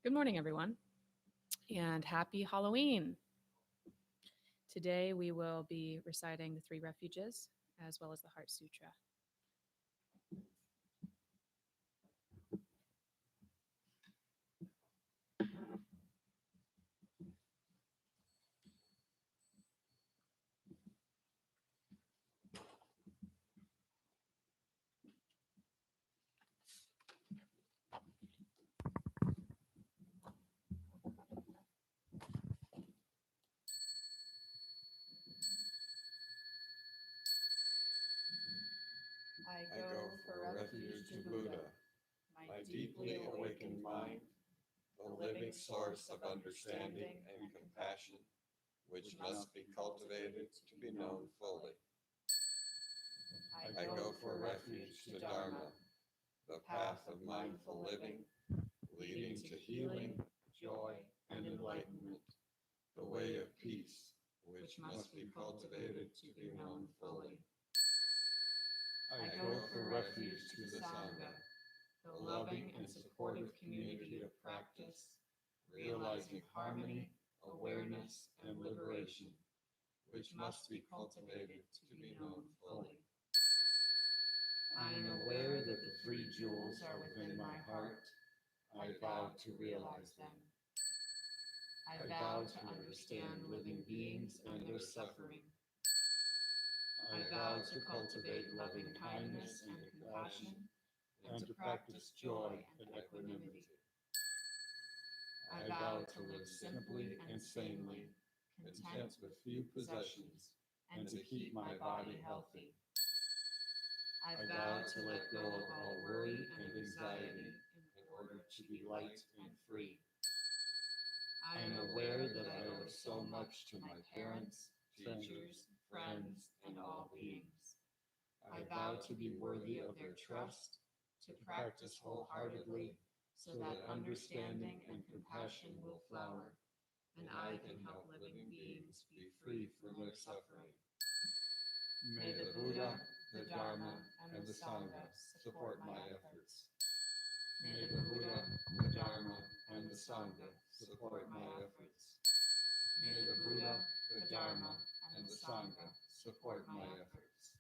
Good morning, everyone, and happy Halloween. Today we will be reciting the Three Refuges as well as the Heart Sutra. I go for refuge to Buddha, my deeply awakened mind, the living source of understanding and compassion, which must be cultivated to be known fully. I go for refuge to Dharma, the path of mindful living, leading to healing, joy, and enlightenment, the way of peace, which must be cultivated to be known fully. I go for refuge to the Sangha, the loving and supportive community of practice, realizing harmony, awareness, and liberation, which must be cultivated to be known fully. I am aware that the three jewels are within my heart. I vow to realize them. I vow to understand living beings and their suffering. I vow to cultivate loving kindness and compassion, and to practice joy and equanimity. I vow to live simply and sanely, content with few possessions, and to keep my body healthy. I vow to let go of all worry and anxiety in order to be light and free. I am aware that I owe so much to my parents, teachers, friends, and all beings. I vow to be worthy of their trust, to practice wholeheartedly, so that understanding and compassion will flower, and I can help living beings be free from their suffering. May the Buddha, the Dharma, and the Sangha support my efforts. May the Buddha, the Dharma, and the Sangha support my efforts. May the Buddha, the Dharma, and the Sangha support my efforts.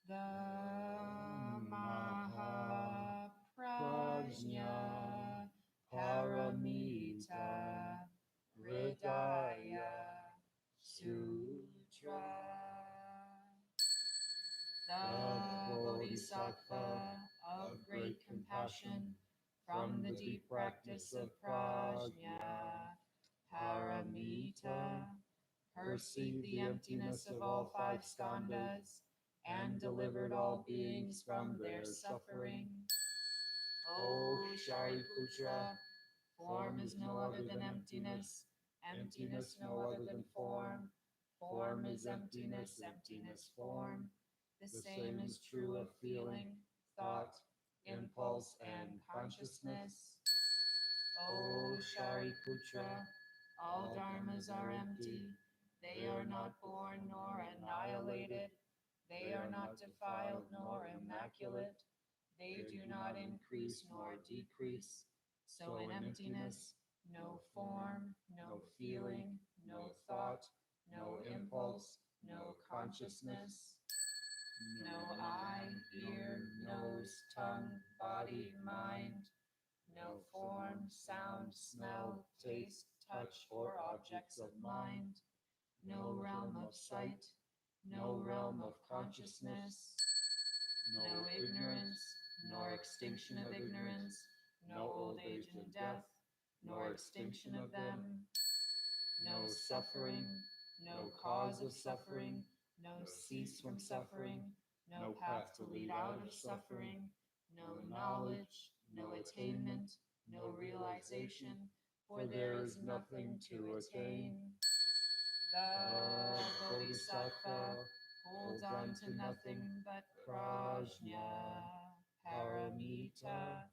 The Mahaprajna Paramita Hridaya Sutra. The Bodhisattva of great compassion from the deep practice of prajna paramita perceived the emptiness of all five skandhas and delivered all beings from their suffering. O Shariputra, form is no other than emptiness, emptiness no other than form, form is emptiness, emptiness form. The same is true of feeling, thought, impulse, and consciousness. O Shariputra, all dharmas are empty. They are not born nor annihilated. They are not defiled nor immaculate. They do not increase nor decrease. So in emptiness, no form, no feeling, no thought, no impulse, no consciousness. No eye, ear, nose, tongue, body, mind. No form, sound, smell, taste, touch, or objects of mind. No realm of sight, no realm of consciousness. No ignorance, nor extinction of ignorance, no old age and death, nor extinction of them. No suffering, no cause of suffering, no cease from suffering, no path to lead out of suffering, no knowledge, no attainment, no realization, for there is nothing to attain. The Bodhisattva holds on to nothing but prajna paramita,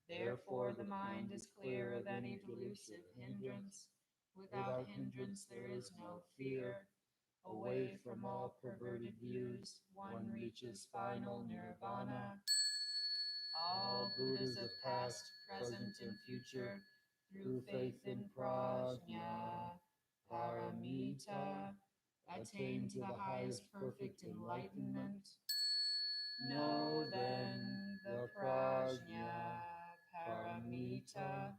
Therefore the mind is clear of any delusive hindrance. Without hindrance there is no fear. Away from all perverted views, one reaches final nirvana. All Buddhas of past, present, and future, through faith in prajna, paramita, attain to the highest perfect enlightenment. Know then the prajna, paramita,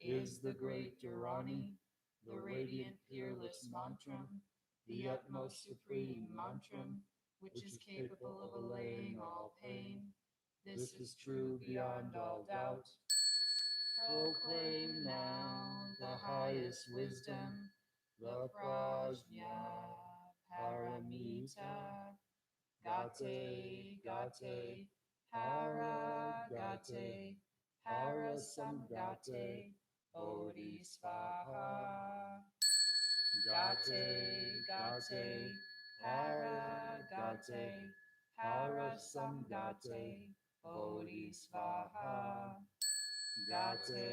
is the great Dharani, the radiant peerless mantram, the utmost supreme mantram, which is capable of allaying all pain. This is true beyond all doubt. Proclaim now the highest wisdom, the prajna, paramita. Gate, gate, para gate, para samgate, bodhisvaha. Gate, gate, para gate, para samgate, bodhisvaha. Gate,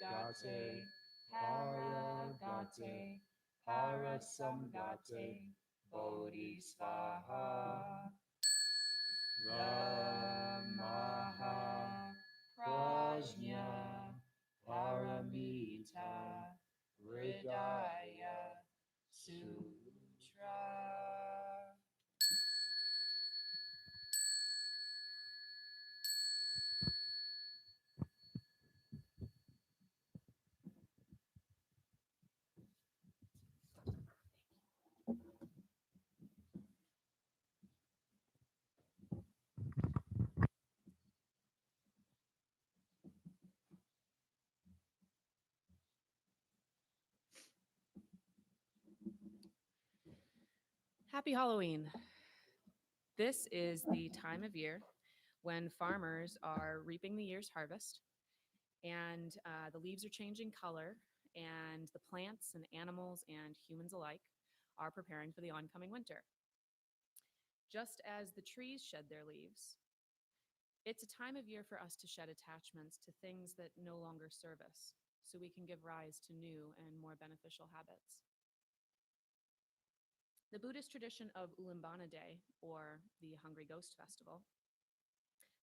gate, para gate, para samgate, bodhisvaha. The Maha Prajna Paramita Hridaya Sutra. Happy Halloween. This is the time of year when farmers are reaping the year's harvest, and the leaves are changing color, and the plants and animals and humans alike are preparing for the oncoming winter. Just as the trees shed their leaves, it's a time of year for us to shed attachments to things that no longer serve us, so we can give rise to new and more beneficial habits. The Buddhist tradition of Ullambana Day, or the Hungry Ghost Festival,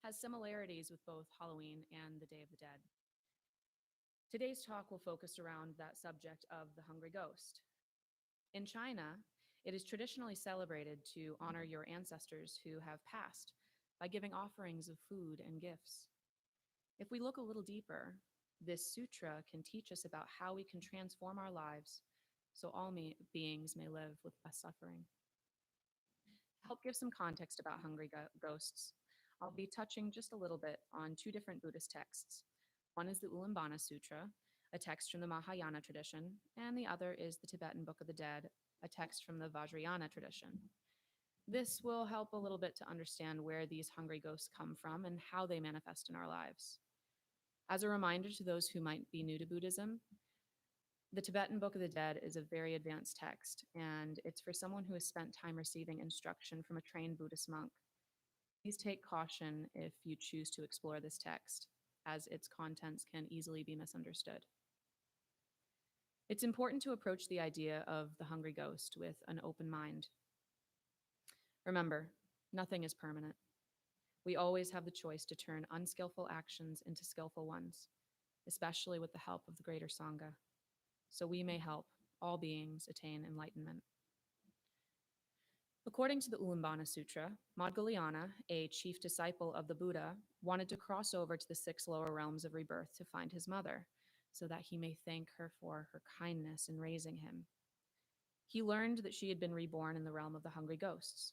has similarities with both Halloween and the Day of the Dead. Today's talk will focus around that subject of the hungry ghost. In China, it is traditionally celebrated to honor your ancestors who have passed by giving offerings of food and gifts. If we look a little deeper, this sutra can teach us about how we can transform our lives so all beings may live with less suffering. To help give some context about hungry ghosts, I'll be touching just a little bit on two different Buddhist texts. One is the Ullambana Sutra, a text from the Mahayana tradition, and the other is the Tibetan Book of the Dead, a text from the Vajrayana tradition. This will help a little bit to understand where these hungry ghosts come from and how they manifest in our lives. As a reminder to those who might be new to Buddhism, the Tibetan Book of the Dead is a very advanced text, and it's for someone who has spent time receiving instruction from a trained Buddhist monk. Please take caution if you choose to explore this text, as its contents can easily be misunderstood. It's important to approach the idea of the hungry ghost with an open mind. Remember, nothing is permanent. We always have the choice to turn unskillful actions into skillful ones, especially with the help of the greater Sangha, so we may help all beings attain enlightenment. According to the Ullambana Sutra, Maudgaliana, a chief disciple of the Buddha, wanted to cross over to the 6 lower realms of rebirth to find his mother, so that he may thank her for her kindness in raising him. He learned that she had been reborn in the realm of the hungry ghosts.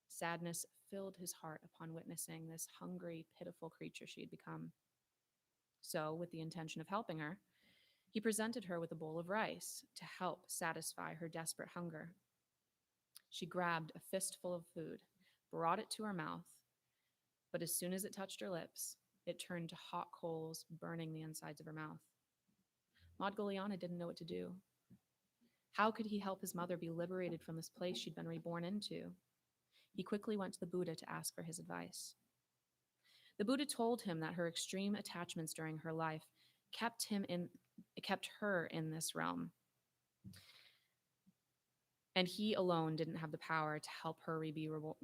Sadness filled his heart upon witnessing this hungry, pitiful creature she had become. So, with the intention of helping her, he presented her with a bowl of rice to help satisfy her desperate hunger. She grabbed a fistful of food, brought it to her mouth, but as soon as it touched her lips, it turned to hot coals, burning the insides of her mouth. Maudgaliana didn't know what to do. How could he help his mother be liberated from this place she'd been reborn into? He quickly went to the Buddha to ask for his advice. The Buddha told him that her extreme attachments during her life kept her in this realm, and he alone didn't have the power to help her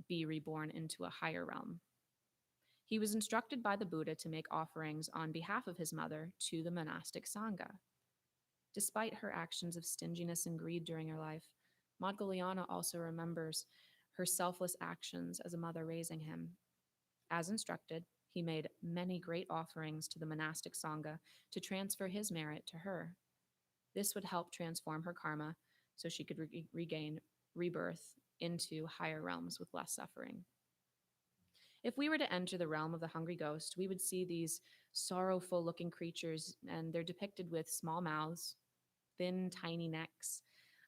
be reborn into a higher realm. He was instructed by the Buddha to make offerings on behalf of his mother to the monastic Sangha. Despite her actions of stinginess and greed during her life, Madhyamaka also remembers her selfless actions as a mother raising him. As instructed, he made many great offerings to the monastic Sangha to transfer his merit to her. This would help transform her karma so she could regain rebirth into higher realms with less suffering. If we were to enter the realm of the hungry ghost, we would see these sorrowful looking creatures, and they're depicted with small mouths, thin, tiny necks,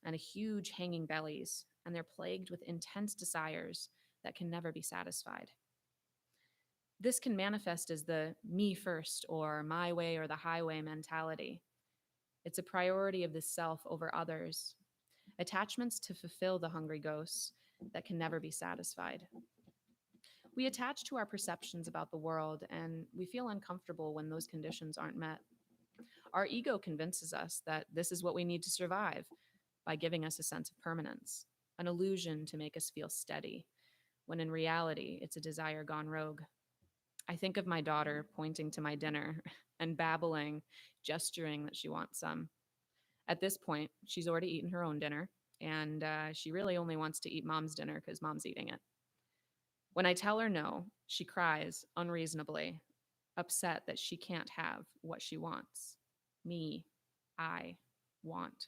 and huge hanging bellies, and they're plagued with intense desires that can never be satisfied. This can manifest as the me first or my way or the highway mentality. It's a priority of the self over others, attachments to fulfill the hungry ghosts that can never be satisfied. We attach to our perceptions about the world, and we feel uncomfortable when those conditions aren't met. Our ego convinces us that this is what we need to survive by giving us a sense of permanence, an illusion to make us feel steady, when in reality, it's a desire gone rogue. I think of my daughter pointing to my dinner and babbling, gesturing that she wants some. At this point, she's already eaten her own dinner, and she really only wants to eat mom's dinner because mom's eating it. When I tell her no, she cries unreasonably, upset that she can't have what she wants. Me, I want.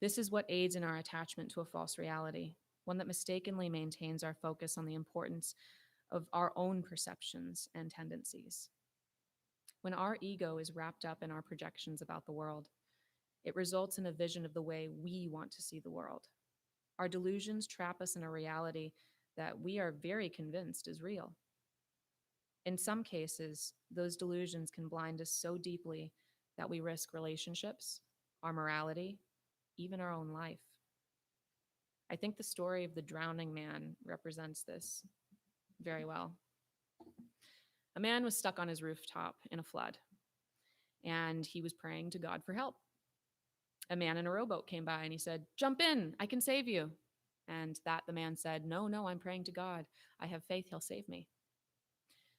This is what aids in our attachment to a false reality, one that mistakenly maintains our focus on the importance of our own perceptions and tendencies. When our ego is wrapped up in our projections about the world, it results in a vision of the way we want to see the world. Our delusions trap us in a reality that we are very convinced is real. In some cases, those delusions can blind us so deeply that we risk relationships, our morality, even our own life. I think the story of the drowning man represents this very well. A man was stuck on his rooftop in a flood, and he was praying to God for help. A man in a rowboat came by and he said, "Jump in, I can save you." And that the man said, No, I'm praying to God. I have faith he'll save me.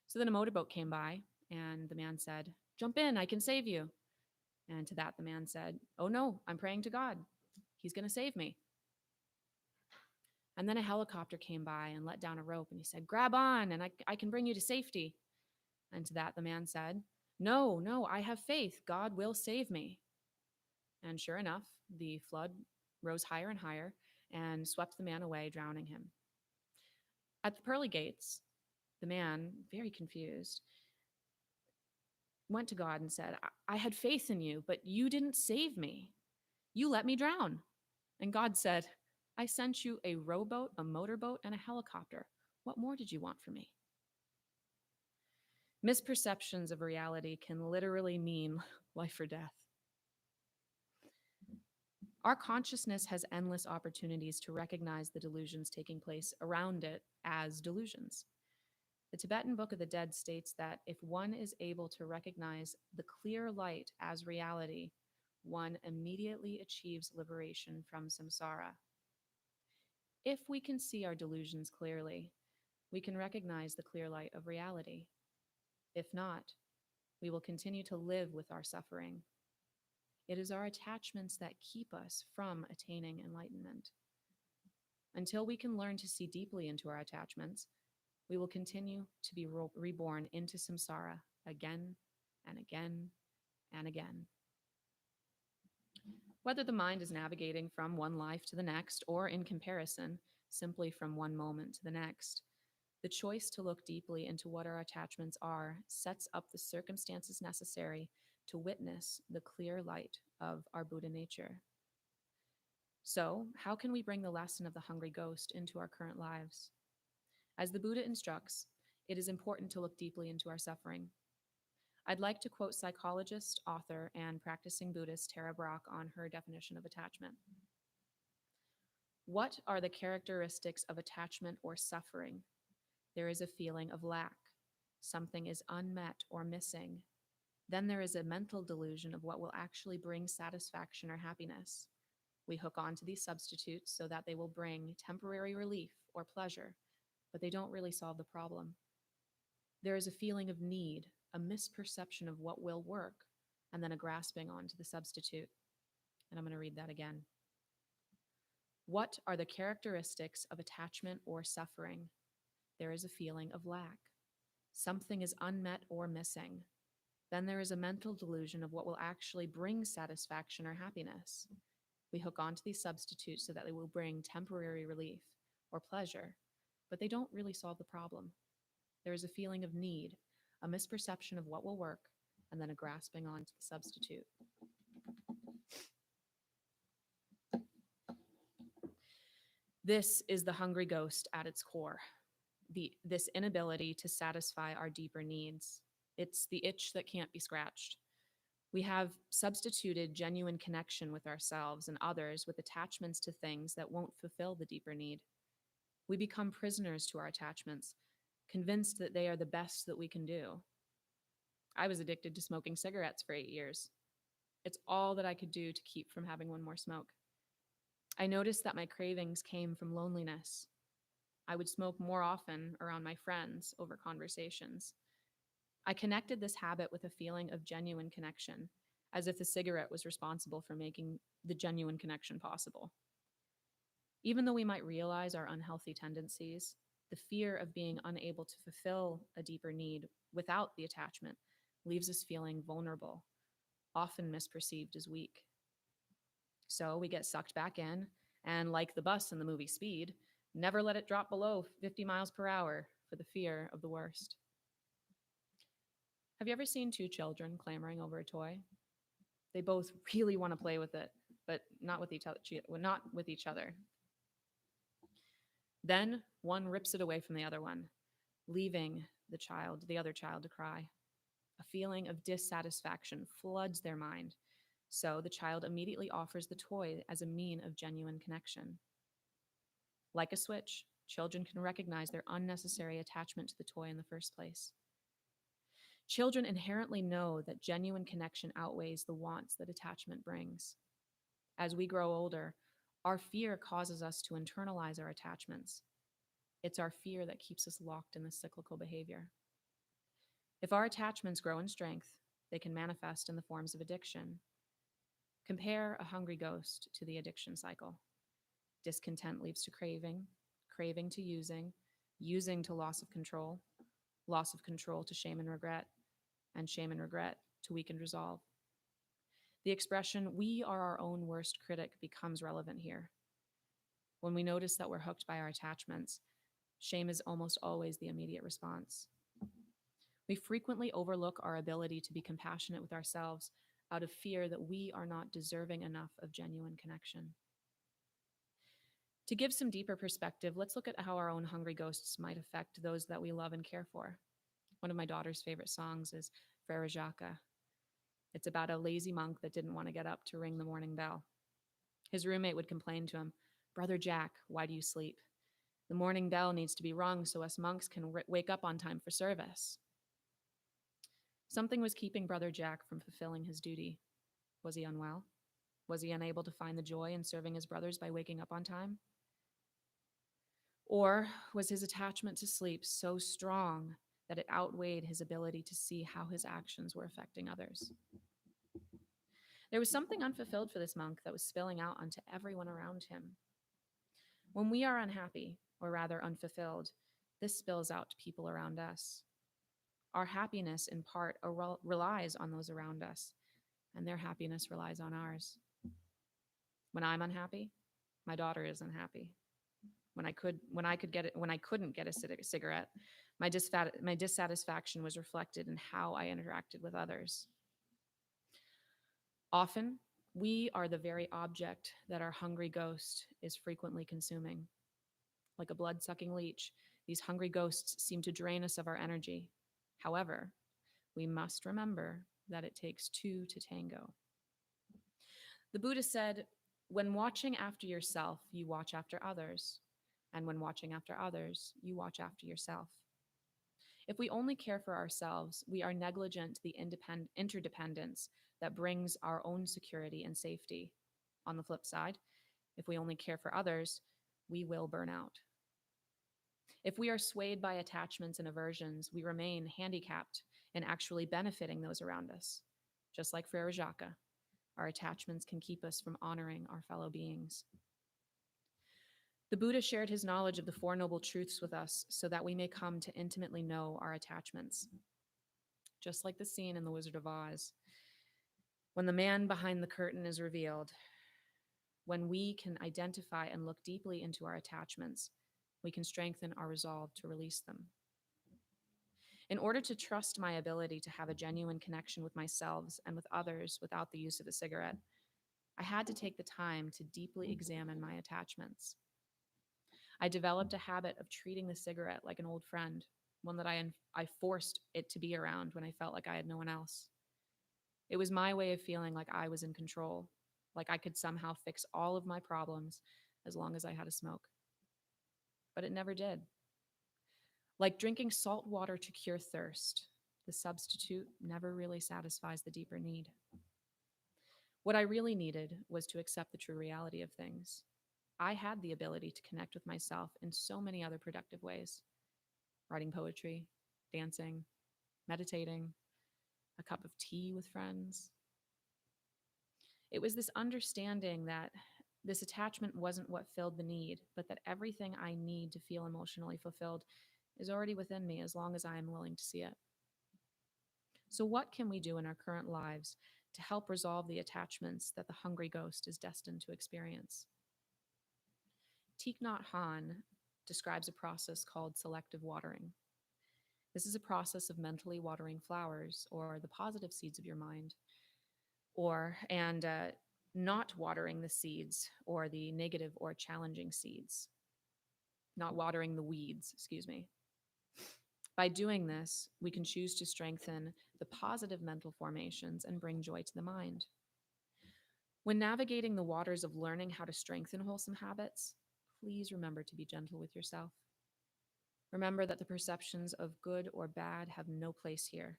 So then a motorboat came by and the man said, "Jump in, I can save you." And to that the man said, "Oh no, I'm praying to God. He's going to save me." And then a helicopter came by and let down a rope and he said, "Grab on and I can bring you to safety." And to that the man said, No, I have faith. God will save me." And sure enough, the flood rose higher and higher and swept the man away, drowning him. At the pearly gates, the man, very confused, went to God and said, I had faith in you, but you didn't save me. You let me drown." And God said, "I sent you a rowboat, a motorboat, and a helicopter. What more did you want from me?" Misperceptions of reality can literally mean life or death. Our consciousness has endless opportunities to recognize the delusions taking place around it as delusions. The Tibetan Book of the Dead states that if one is able to recognize the clear light as reality, one immediately achieves liberation from samsara. If we can see our delusions clearly, we can recognize the clear light of reality. If not, we will continue to live with our suffering. It is our attachments that keep us from attaining enlightenment. Until we can learn to see deeply into our attachments, we will continue to be reborn into samsara again and again and again. Whether the mind is navigating from one life to the next, or in comparison, simply from one moment to the next, the choice to look deeply into what our attachments are sets up the circumstances necessary to witness the clear light of our Buddha nature. So, how can we bring the lesson of the hungry ghost into our current lives? As the Buddha instructs, it is important to look deeply into our suffering. I'd like to quote psychologist, author, and practicing Buddhist Tara Brach on her definition of attachment. What are the characteristics of attachment or suffering? There is a feeling of lack, something is unmet or missing, then there is a mental delusion of what will actually bring satisfaction or happiness. We hook onto these substitutes so that they will bring temporary relief or pleasure, but they don't really solve the problem. There is a feeling of need, a misperception of what will work, and then a grasping onto the substitute. And I'm going to read that again. What are the characteristics of attachment or suffering? There is a feeling of lack. Something is unmet or missing. Then there is a mental delusion of what will actually bring satisfaction or happiness. We hook onto these substitutes so that they will bring temporary relief or pleasure, but they don't really solve the problem. There is a feeling of need, a misperception of what will work, and then a grasping onto the substitute. This is the hungry ghost at its core, this inability to satisfy our deeper needs. It's the itch that can't be scratched. We have substituted genuine connection with ourselves and others with attachments to things that won't fulfill the deeper need. We become prisoners to our attachments, convinced that they are the best that we can do. I was addicted to smoking cigarettes for 8 years. It's all that I could do to keep from having one more smoke. I noticed that my cravings came from loneliness. I would smoke more often around my friends over conversations. I connected this habit with a feeling of genuine connection, as if the cigarette was responsible for making the genuine connection possible. Even though we might realize our unhealthy tendencies, the fear of being unable to fulfill a deeper need without the attachment leaves us feeling vulnerable, often misperceived as weak. So we get sucked back in, and like the bus in the movie Speed, never let it drop below 50 miles per hour for the fear of the worst. Have you ever seen two children clamoring over a toy? They both really want to play with it, but not with each other. Then one rips it away from the other one, leaving the other child to cry. A feeling of dissatisfaction floods their mind, so the child immediately offers the toy as a mean of genuine connection. Like a switch, children can recognize their unnecessary attachment to the toy in the first place. Children inherently know that genuine connection outweighs the wants that attachment brings. As we grow older, our fear causes us to internalize our attachments. It's our fear that keeps us locked in this cyclical behavior. If our attachments grow in strength, they can manifest in the forms of addiction. Compare a hungry ghost to the addiction cycle. Discontent leads to craving, craving to using, using to loss of control to shame and regret to weakened resolve. The expression, "we are our own worst critic," becomes relevant here. When we notice that we're hooked by our attachments, shame is almost always the immediate response. We frequently overlook our ability to be compassionate with ourselves out of fear that we are not deserving enough of genuine connection. To give some deeper perspective, let's look at how our own hungry ghosts might affect those that we love and care for. One of my daughter's favorite songs is Frere Jacques. It's about a lazy monk that didn't want to get up to ring the morning bell. His roommate would complain to him, "Brother Jack, why do you sleep? The morning bell needs to be rung so us monks can wake up on time for service." Something was keeping Brother Jack from fulfilling his duty. Was he unwell? Was he unable to find the joy in serving his brothers by waking up on time? Or was his attachment to sleep so strong that it outweighed his ability to see how his actions were affecting others? There was something unfulfilled for this monk that was spilling out onto everyone around him. When we are unhappy, or rather unfulfilled, this spills out to people around us. Our happiness, in part, relies on those around us, and their happiness relies on ours. When I'm unhappy, my daughter is unhappy. When I couldn't get a cigarette, my dissatisfaction was reflected in how I interacted with others. Often, we are the very object that our hungry ghost is frequently consuming. Like a blood-sucking leech, these hungry ghosts seem to drain us of our energy. However, we must remember that it takes two to tango. The Buddha said, "When watching after yourself, you watch after others. And when watching after others, you watch after yourself." If we only care for ourselves, we are negligent to the interdependence that brings our own security and safety. On the flip side, if we only care for others, we will burn out. If we are swayed by attachments and aversions, we remain handicapped in actually benefiting those around us. Just like Frere Jacques, our attachments can keep us from honoring our fellow beings. The Buddha shared his knowledge of the Four Noble Truths with us so that we may come to intimately know our attachments. Just like the scene in The Wizard of Oz, when the man behind the curtain is revealed, when we can identify and look deeply into our attachments, we can strengthen our resolve to release them. In order to trust my ability to have a genuine connection with myself and with others without the use of a cigarette, I had to take the time to deeply examine my attachments. I developed a habit of treating the cigarette like an old friend, one that I forced it to be around when I felt like I had no one else. It was my way of feeling like I was in control, like I could somehow fix all of my problems as long as I had a smoke. But it never did. Like drinking salt water to cure thirst, the substitute never really satisfies the deeper need. What I really needed was to accept the true reality of things. I had the ability to connect with myself in so many other productive ways: writing poetry, dancing, meditating, a cup of tea with friends. It was this understanding that this attachment wasn't what filled the need, but that everything I need to feel emotionally fulfilled is already within me as long as I am willing to see it. So, what can we do in our current lives to help resolve the attachments that the hungry ghost is destined to experience? Thich Nhat Hanh describes a process called selective watering. This is a process of mentally watering flowers, or the positive seeds of your mind, and not watering the seeds, or the negative or challenging seeds. Not watering the weeds, excuse me. By doing this, we can choose to strengthen the positive mental formations and bring joy to the mind. When navigating the waters of learning how to strengthen wholesome habits, please remember to be gentle with yourself. Remember that the perceptions of good or bad have no place here.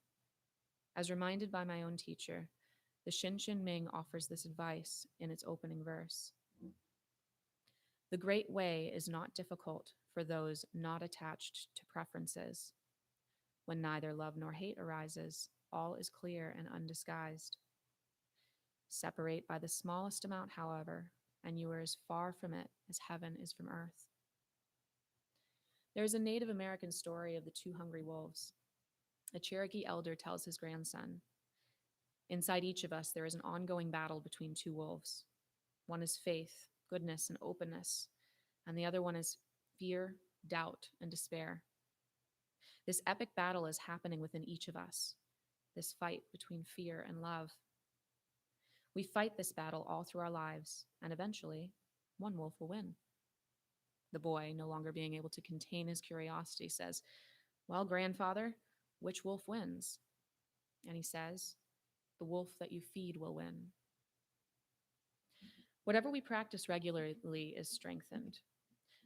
As reminded by my own teacher, the Shin Ming offers this advice in its opening verse. The great way is not difficult for those not attached to preferences. When neither love nor hate arises, all is clear and undisguised. Separate by the smallest amount, however, and you are as far from it as heaven is from earth. There is a Native American story of the two hungry wolves. A Cherokee elder tells his grandson, "Inside each of us, there is an ongoing battle between two wolves. One is faith, goodness, and openness, and the other one is fear, doubt, and despair. This epic battle is happening within each of us, this fight between fear and love. We fight this battle all through our lives, and eventually, one wolf will win." The boy, no longer being able to contain his curiosity, says, "Well, grandfather, which wolf wins?" And he says, "The wolf that you feed will win." Whatever we practice regularly is strengthened.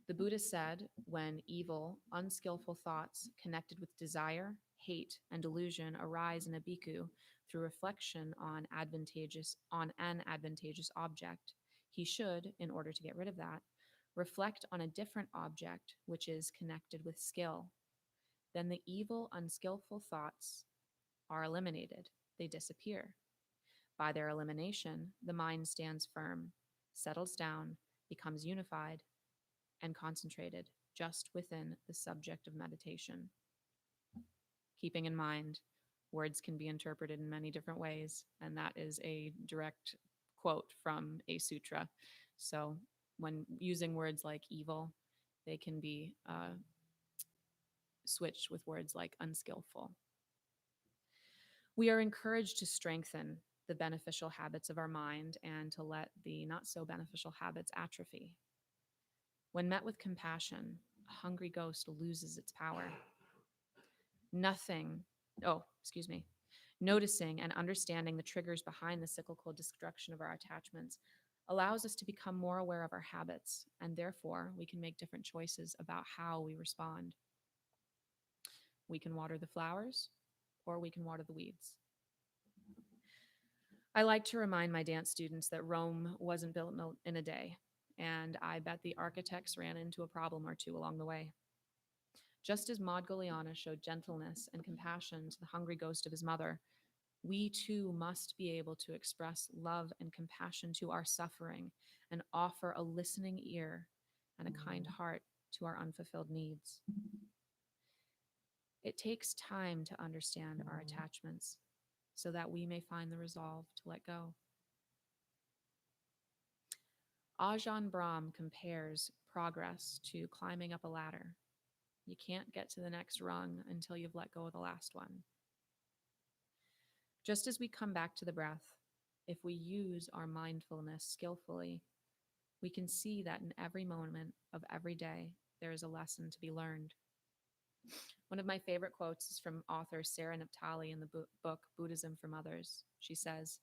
The Buddha said, when evil, unskillful thoughts connected with desire, hate, and delusion arise in a bhikkhu through reflection on an advantageous object, he should, in order to get rid of that, reflect on a different object which is connected with skill. Then the evil, unskillful thoughts are eliminated. They disappear. By their elimination, the mind stands firm, settles down, becomes unified, and concentrated just within the subject of meditation. Keeping in mind, words can be interpreted in many different ways, and that is a direct quote from a sutra. So when using words like evil, they can be switched with words like unskillful. We are encouraged to strengthen the beneficial habits of our mind and to let the not so beneficial habits atrophy. When met with compassion, a hungry ghost loses its power. Noticing and understanding the triggers behind the cyclical destruction of our attachments allows us to become more aware of our habits, and therefore we can make different choices about how we respond. We can water the flowers, or we can water the weeds. I like to remind my dance students that Rome wasn't built in a day, and I bet the architects ran into a problem or two along the way. Just as Maud Goliana showed gentleness and compassion to the hungry ghost of his mother, we too must be able to express love and compassion to our suffering and offer a listening ear and a kind heart to our unfulfilled needs. It takes time to understand our attachments so that we may find the resolve to let go. Ajahn Brahm compares progress to climbing up a ladder. You can't get to the next rung until you've let go of the last one. Just as we come back to the breath, if we use our mindfulness skillfully, we can see that in every moment of every day, there is a lesson to be learned. One of my favorite quotes is from author Sarah Naphtali in the book Buddhism for Mothers. She says,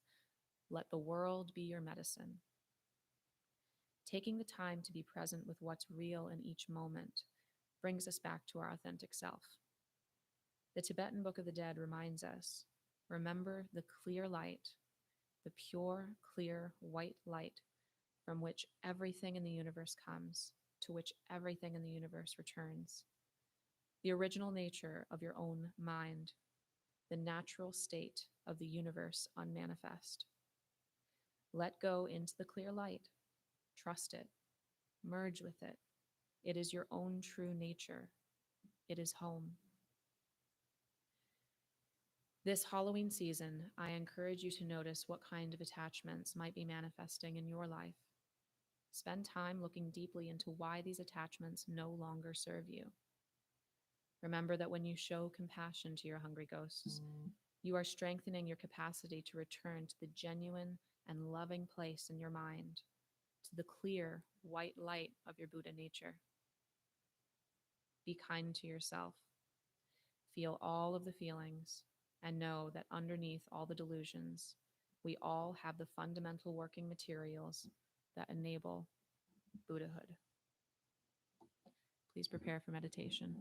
"Let the world be your medicine." Taking the time to be present with what's real in each moment brings us back to our authentic self. The Tibetan Book of the Dead reminds us, remember the clear light, the pure, clear, white light from which everything in the universe comes, to which everything in the universe returns. The original nature of your own mind, the natural state of the universe unmanifest. Let go into the clear light. Trust it. Merge with it. It is your own true nature. It is home. This Halloween season, I encourage you to notice what kind of attachments might be manifesting in your life. Spend time looking deeply into why these attachments no longer serve you. Remember that when you show compassion to your hungry ghosts, you are strengthening your capacity to return to the genuine and loving place in your mind, to the clear, white light of your Buddha nature. Be kind to yourself. Feel all of the feelings and know that underneath all the delusions, we all have the fundamental working materials that enable Buddhahood. Please prepare for meditation.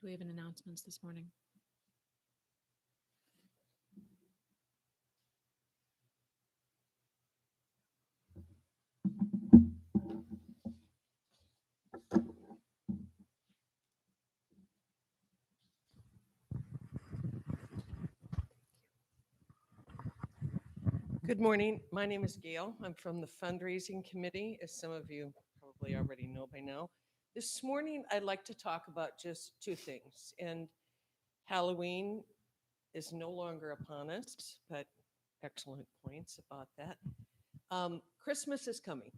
we have any announcements this morning? Good morning. My name is Gail. I'm from the fundraising committee, as some of you probably already know by now. This morning, I'd like to talk about just two things. And Halloween is no longer upon us, but excellent points about that. Christmas is coming.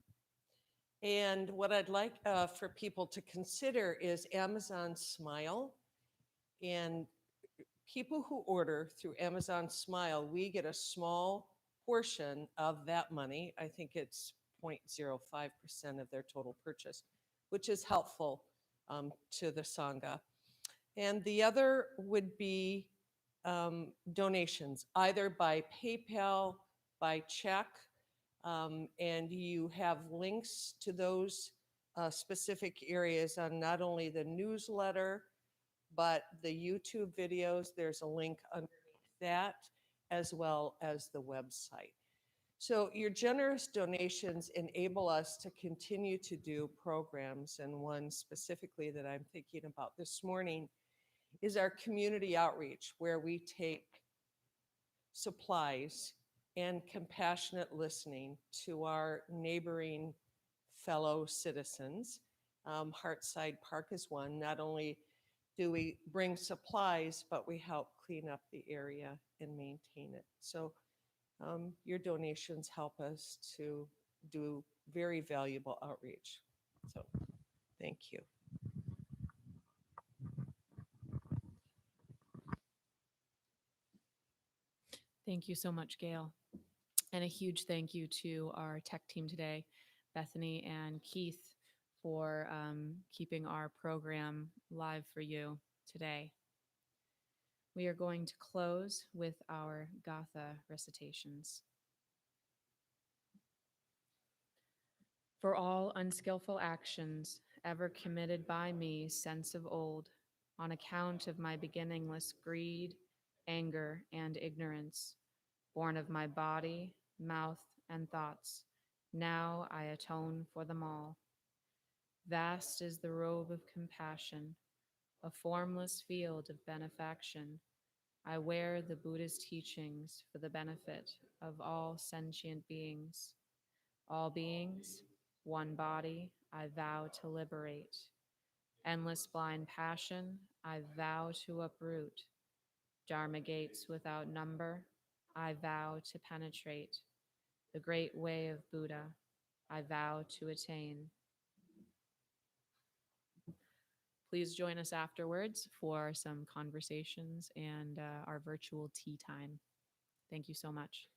And what I'd like for people to consider is Amazon Smile. And people who order through Amazon Smile, we get a small portion of that money. I think it's 0.05% of their total purchase, which is helpful to the Sangha. And the other would be donations, either by PayPal, by check, and you have links to those specific areas on not only the newsletter, but the YouTube videos. There's a link underneath that, as well as the website. So your generous donations enable us to continue to do programs, and one specifically that I'm thinking about this morning is our community outreach, where we take supplies and compassionate listening to our neighboring fellow citizens. Heartside Park is one. Not only do we bring supplies, but we help clean up the area and maintain it. So your donations help us to do very valuable outreach. So thank you. Thank you so much, Gail. And a huge thank you to our tech team today, Bethany and Keith, for keeping our program live for you today. We are going to close with our Gatha recitations. For all unskillful actions ever committed by me since of old, on account of my beginningless greed, anger, and ignorance, born of my body, mouth, and thoughts, now I atone for them all. Vast is the robe of compassion, a formless field of benefaction. I wear the Buddha's teachings for the benefit of all sentient beings. All beings, one body, I vow to liberate. Endless blind passion, I vow to uproot. Dharma gates without number, I vow to penetrate. The great way of Buddha, I vow to attain. Please join us afterwards for some conversations and our virtual tea time. Thank you so much.